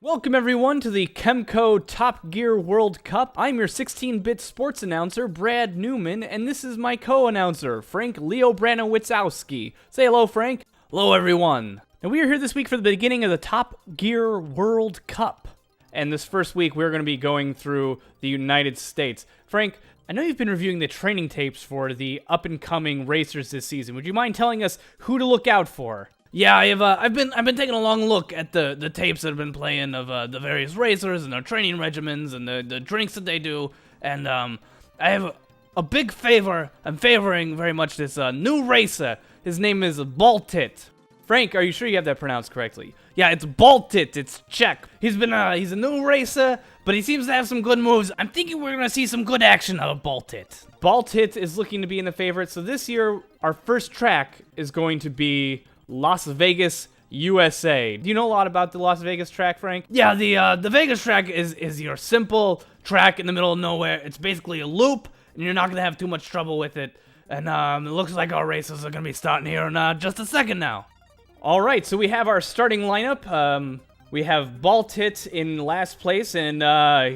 Welcome everyone to the Chemco Top Gear World Cup. I'm your 16-bit sports announcer, Brad Newman, and this is my co-announcer, Frank Leobranowitzowski. Say hello, Frank. Hello, everyone. And we are here this week for the beginning of the Top Gear World Cup. And this first week, we're going to be going through the United States. Frank, I know you've been reviewing the training tapes for the up-and-coming racers this season. Would you mind telling us who to look out for? Yeah, I've been taking a long look at the tapes that have been playing of the various racers and their training regimens and the drinks that they do, and I have a big favor. I'm favoring very much this new racer. His name is Baltit. Frank, are you sure you have that pronounced correctly? Yeah, it's Baltit. It's Czech. He's a new racer, but he seems to have some good moves. I'm thinking we're gonna see some good action out of Baltit. Baltit is looking to be in the favorite. So this year, our first track is going to be Las Vegas, USA. Do you know a lot about the Las Vegas track, Frank? Yeah, the Vegas track is your simple track in the middle of nowhere. It's basically a loop, and you're not gonna have too much trouble with it. And it looks like our races are gonna be starting here in just a second now. All right, so we have our starting lineup. We have Baltit in last place, and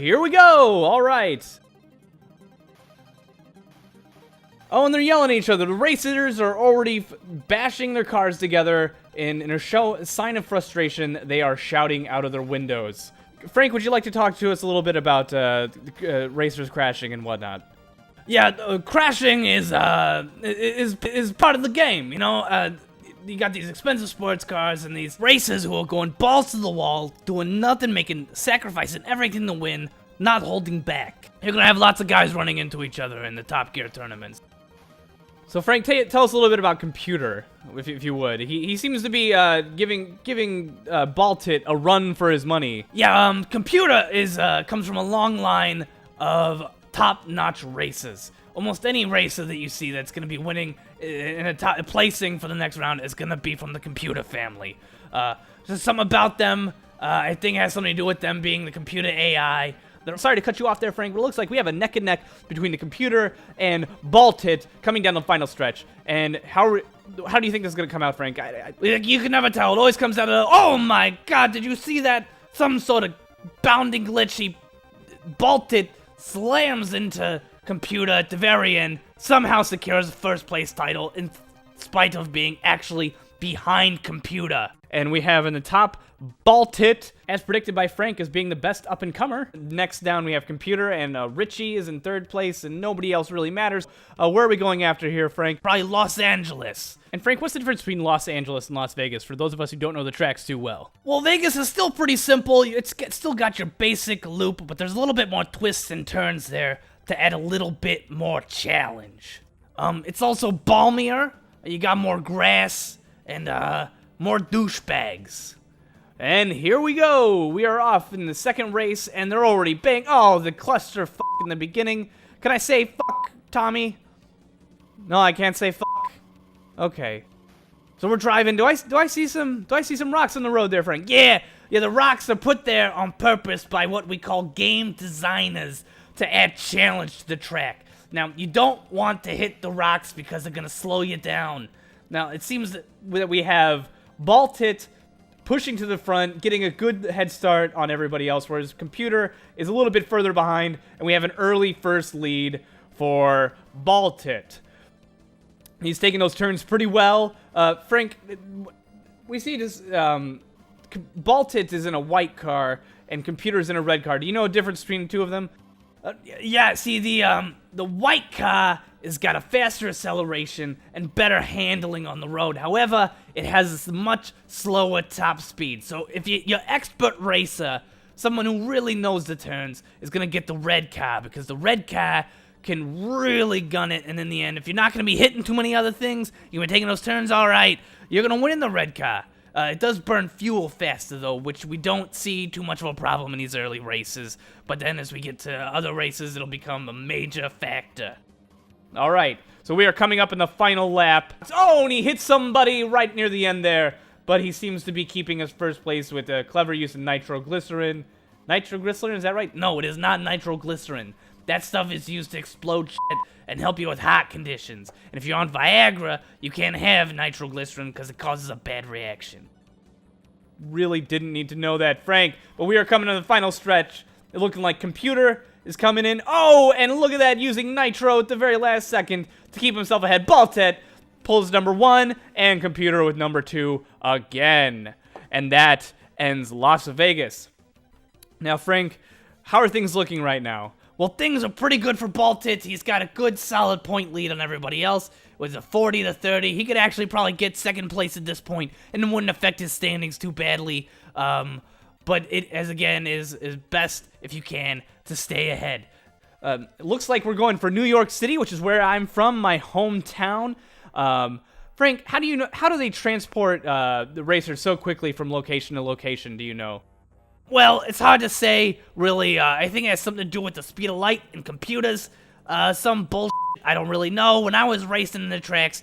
here we go. All right. Oh, and they're yelling at each other. The racers are already bashing their cars together in a sign of frustration. They are shouting out of their windows. Frank, would you like to talk to us a little bit about racers crashing and whatnot? Yeah, crashing is part of the game. You know, you got these expensive sports cars and these racers who are going balls to the wall, doing nothing, sacrificing everything to win, not holding back. You're gonna have lots of guys running into each other in the Top Gear tournaments. So Frank, tell us a little bit about Computer, if you would. He seems to be giving Baltit a run for his money. Yeah, Computer comes from a long line of top-notch races. Almost any racer that you see that's going to be winning in a placing for the next round is going to be from the Computer family. There's something about them. I think it has something to do with them being the computer AI. Sorry to cut you off there, Frank, but it looks like we have a neck and neck between the Computer and Baltit coming down the final stretch. And how do you think this is going to come out, Frank? You can never tell. It always comes out of, oh my god, did you see that? Some sort of bounding glitch. Baltit slams into Computer at the very end, somehow secures the first place title in spite of being actually behind Computer. And we have in the top, Baltit, as predicted by Frank, as being the best up-and-comer. Next down, we have Computer, and Richie is in third place, and nobody else really matters. Where are we going after here, Frank? Probably Los Angeles. And Frank, what's the difference between Los Angeles and Las Vegas, for those of us who don't know the tracks too well? Well, Vegas is still pretty simple. It's still got your basic loop, but there's a little bit more twists and turns there to add a little bit more challenge. It's also balmier. You got more grass and more douchebags. And here we go. We are off in the second race, and they're already bang. Oh, the cluster fuck in the beginning. Can I say fuck, Tommy? No, I can't say fuck. Okay. So we're driving. Do I see some rocks on the road there, Frank? Yeah, the rocks are put there on purpose by what we call game designers to add challenge to the track. Now, you don't want to hit the rocks because they're gonna slow you down. Now, it seems that we have Baltit pushing to the front, getting a good head start on everybody else, whereas Computer is a little bit further behind, and we have an early first lead for Baltit. He's taking those turns pretty well. Frank, we see this, Baltit is in a white car, and Computer's in a red car. Do you know a difference between the two of them? Yeah, see, the white car has got a faster acceleration and better handling on the road. However, it has a much slower top speed. So if your expert racer, someone who really knows the turns, is going to get the red car, because the red car can really gun it, and in the end, if you're not going to be hitting too many other things, you're going to be taking those turns, all right, you're going to win in the red car. It does burn fuel faster, though, which we don't see too much of a problem in these early races. But then as we get to other races, it'll become a major factor. All right, so we are coming up in the final lap. Oh, and he hit somebody right near the end there. But he seems to be keeping his first place with a clever use of nitroglycerin. Nitroglycerin, is that right? No, it is not nitroglycerin. That stuff is used to explode shit and help you with heart conditions. And if you're on Viagra, you can't have nitroglycerin because it causes a bad reaction. really didn't need to know that, Frank. But we are coming to the final stretch. It looking like Computer is coming in. Oh, and look at that, using Nitro at the very last second to keep himself ahead. Baltet pulls number 1, and Computer with number 2 again. And that ends Las Vegas. Now, Frank, how are things looking right now? Well, things are pretty good for Baltit. He's got a good, solid point lead on everybody else. With a 40-30, he could actually probably get second place at this point, and it wouldn't affect his standings too badly. But it, as again, is best, if you can, to stay ahead. It looks like we're going for New York City, which is where I'm from, my hometown. Frank, how do they transport the racers so quickly from location to location, do you know? Well, it's hard to say, really. I think it has something to do with the speed of light and computers. Some bullshit, I don't really know. When I was racing in the tracks,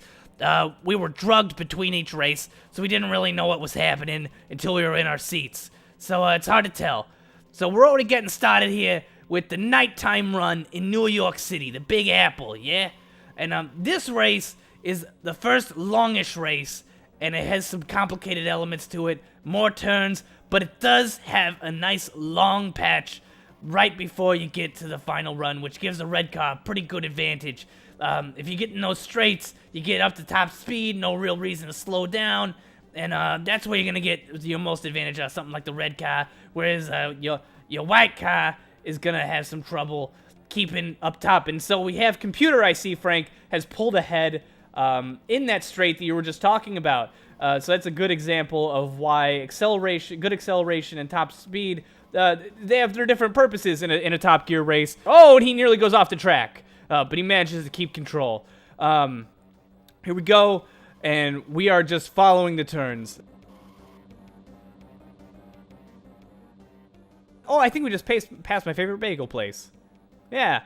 we were drugged between each race, so we didn't really know what was happening until we were in our seats. So it's hard to tell. So we're already getting started here with the nighttime run in New York City, the Big Apple, yeah? And this race is the first longish race, and it has some complicated elements to it, more turns, but it does have a nice long patch right before you get to the final run, which gives the red car a pretty good advantage. If you get in those straights, you get up to top speed, no real reason to slow down, and that's where you're going to get your most advantage out of something like the red car, whereas your white car is going to have some trouble keeping up top. And so we have Computer, I see, Frank, has pulled ahead in that straight that you were just talking about. So that's a good example of why good acceleration and top speed, they have their different purposes in a Top Gear race. Oh, and he nearly goes off the track, but he manages to keep control. Here we go, and we are just following the turns. Oh, I think we just passed my favorite bagel place. Yeah.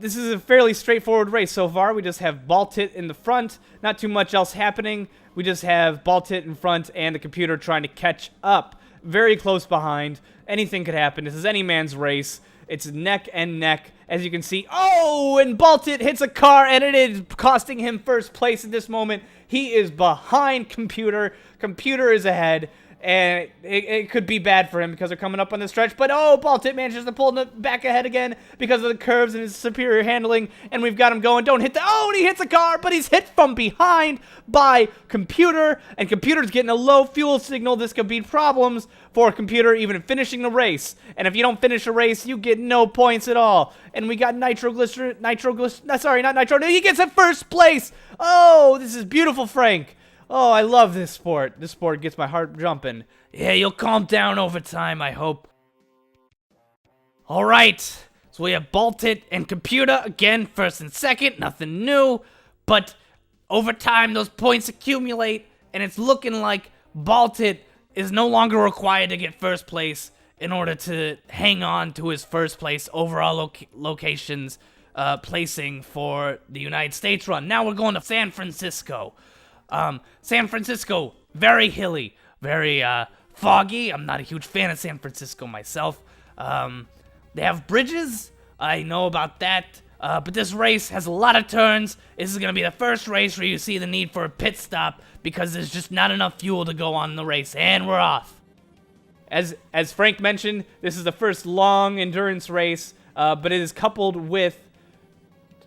This is a fairly straightforward race so far. We just have Baltit in the front, not too much else happening. We just have Baltit in front and the Computer trying to catch up. Very close behind. Anything could happen. This is any man's race. It's neck and neck, as you can see. Oh, and Baltit hits a car, and it is costing him first place at this moment. He is behind Computer. Computer is ahead. And it could be bad for him because they're coming up on the stretch. But, oh, Baltit manages to pull back ahead again because of the curves and his superior handling. And we've got him going. Don't hit the... Oh, and he hits a car, but he's hit from behind by Computer. And Computer's getting a low fuel signal. This could be problems for Computer even finishing the race. And if you don't finish a race, you get no points at all. And we got nitroglycerin... Sorry, not nitro. He gets at first place. Oh, this is beautiful, Frank. Oh, I love this sport. This sport gets my heart jumping. Yeah, you'll calm down over time, I hope. Alright, so we have Baltit and Computer, again, first and second, nothing new. But over time, those points accumulate, and it's looking like Baltit is no longer required to get first place in order to hang on to his first place overall locations placing for the United States run. Now we're going to San Francisco. San Francisco, very hilly, very foggy. I'm not a huge fan of San Francisco myself. They have bridges, I know about that, but this race has a lot of turns. This is going to be the first race where you see the need for a pit stop because there's just not enough fuel to go on the race, and we're off. As Frank mentioned, this is the first long endurance race, but it is coupled with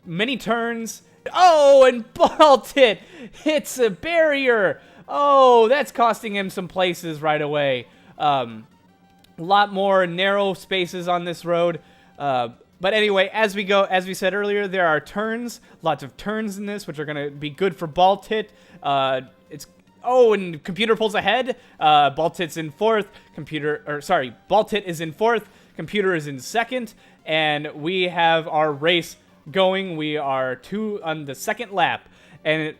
many turns. Oh, and Baltit hits a barrier. Oh, that's costing him some places right away. A lot more narrow spaces on this road. But anyway, as we said earlier, there are turns, lots of turns in this, which are going to be good for Baltit. Oh, and Computer pulls ahead. Baltit's in fourth. Baltit is in fourth. Computer is in second. And we have our race going. We are 2 on the second lap, and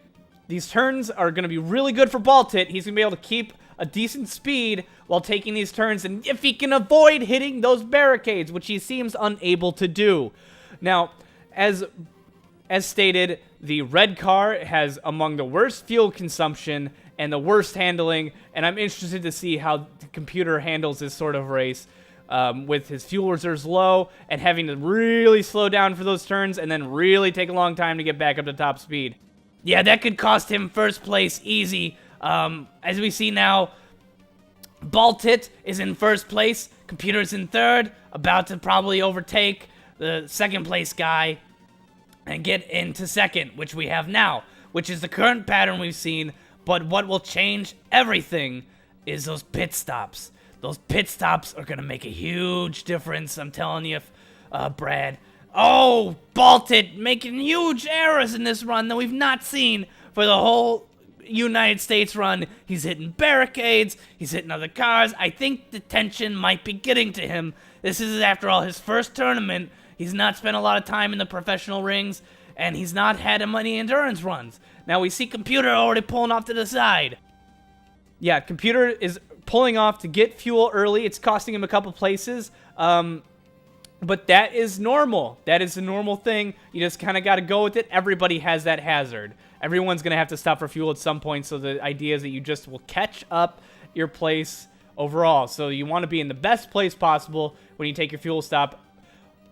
these turns are going to be really good for Baltit. He's going to be able to keep a decent speed while taking these turns, and if he can avoid hitting those barricades, which he seems unable to do. Now, as stated, the red car has among the worst fuel consumption and the worst handling, and I'm interested to see how the Computer handles this sort of race. With his fuel reserves low and having to really slow down for those turns and then really take a long time to get back up to top speed. Yeah, that could cost him first place easy. As we see now, Baltit is in first place. Computer's in third, about to probably overtake the second place guy and get into second, which we have now, which is the current pattern we've seen. But what will change everything is those pit stops. Those pit stops are going to make a huge difference, I'm telling you, Brad. Oh, Baltit making huge errors in this run that we've not seen for the whole United States run. He's hitting barricades, he's hitting other cars. I think the tension might be getting to him. This is, after all, his first tournament. He's not spent a lot of time in the professional rings, and he's not had many endurance runs. Now we see Computer already pulling off to the side. Yeah, Computer is pulling off to get fuel early. It's costing him a couple places. But that is normal. That is a normal thing. You just kind of got to go with it. Everybody has that hazard. Everyone's going to have to stop for fuel at some point, so the idea is that you just will catch up your place overall. So you want to be in the best place possible when you take your fuel stop.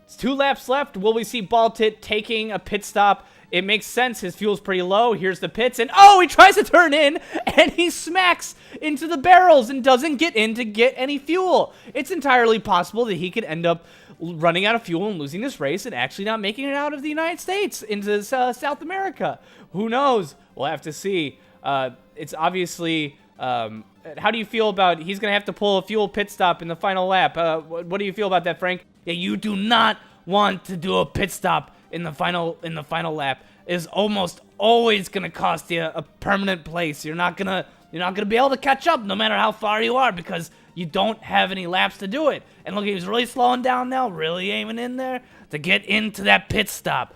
It's 2 laps left. Will we see Baltit taking a pit stop? It makes sense. His fuel's pretty low. Here's the pits, and oh, he tries to turn in, and he smacks into the barrels and doesn't get in to get any fuel. It's entirely possible that he could end up running out of fuel and losing this race and actually not making it out of the United States into South America. Who knows? We'll have to see. It's obviously... how do you feel about... He's going to have to pull a fuel pit stop in the final lap. What do you feel about that, Frank? Yeah, you do not want to do a pit stop in the final lap. It is almost always going to cost you a permanent place. You're not gonna be able to catch up no matter how far you are, because you don't have any laps to do it. And look, he's really slowing down now, really aiming in there to get into that pit stop.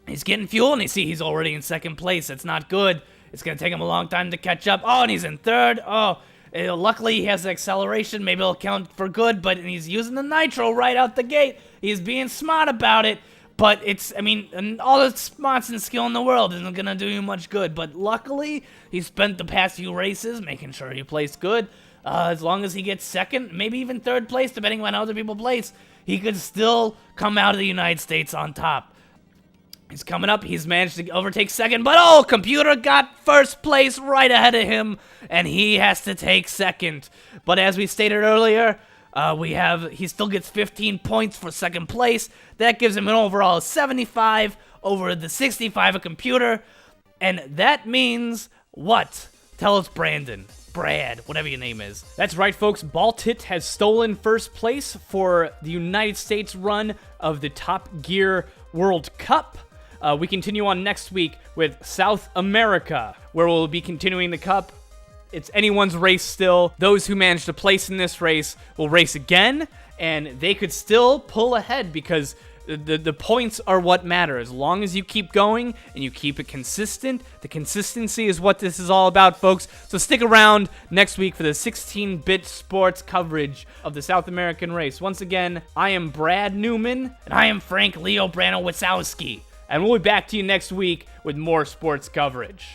He's getting fuel, and you see he's already in second place. That's not good. It's going to take him a long time to catch up. Oh, and he's in third. Oh, luckily he has the acceleration. Maybe it'll count for good, but he's using the nitro right out the gate. He's being smart about it. But it's, I mean, all the smarts and skill in the world isn't going to do you much good. But luckily, he spent the past few races making sure he placed good. As long as he gets second, maybe even third place, depending on how other people place, he could still come out of the United States on top. He's coming up. He's managed to overtake second. But, oh, Computer got first place right ahead of him, and he has to take second. But as we stated earlier... he still gets 15 points for second place. That gives him an overall of 75 over the 65 of Computer. And that means what? Tell us, Brandon. Brad, whatever your name is. That's right, folks. Baltit has stolen first place for the United States run of the Top Gear World Cup. We continue on next week with South America, where we'll be continuing the cup. It's anyone's race still. Those who manage to place in this race will race again, and they could still pull ahead because the points are what matter. As long as you keep going and you keep it consistent, the consistency is what this is all about, folks. So stick around next week for the 16-bit sports coverage of the South American race. Once again, I am Brad Newman. And I am Frank Leobranowitzowski. And we'll be back to you next week with more sports coverage.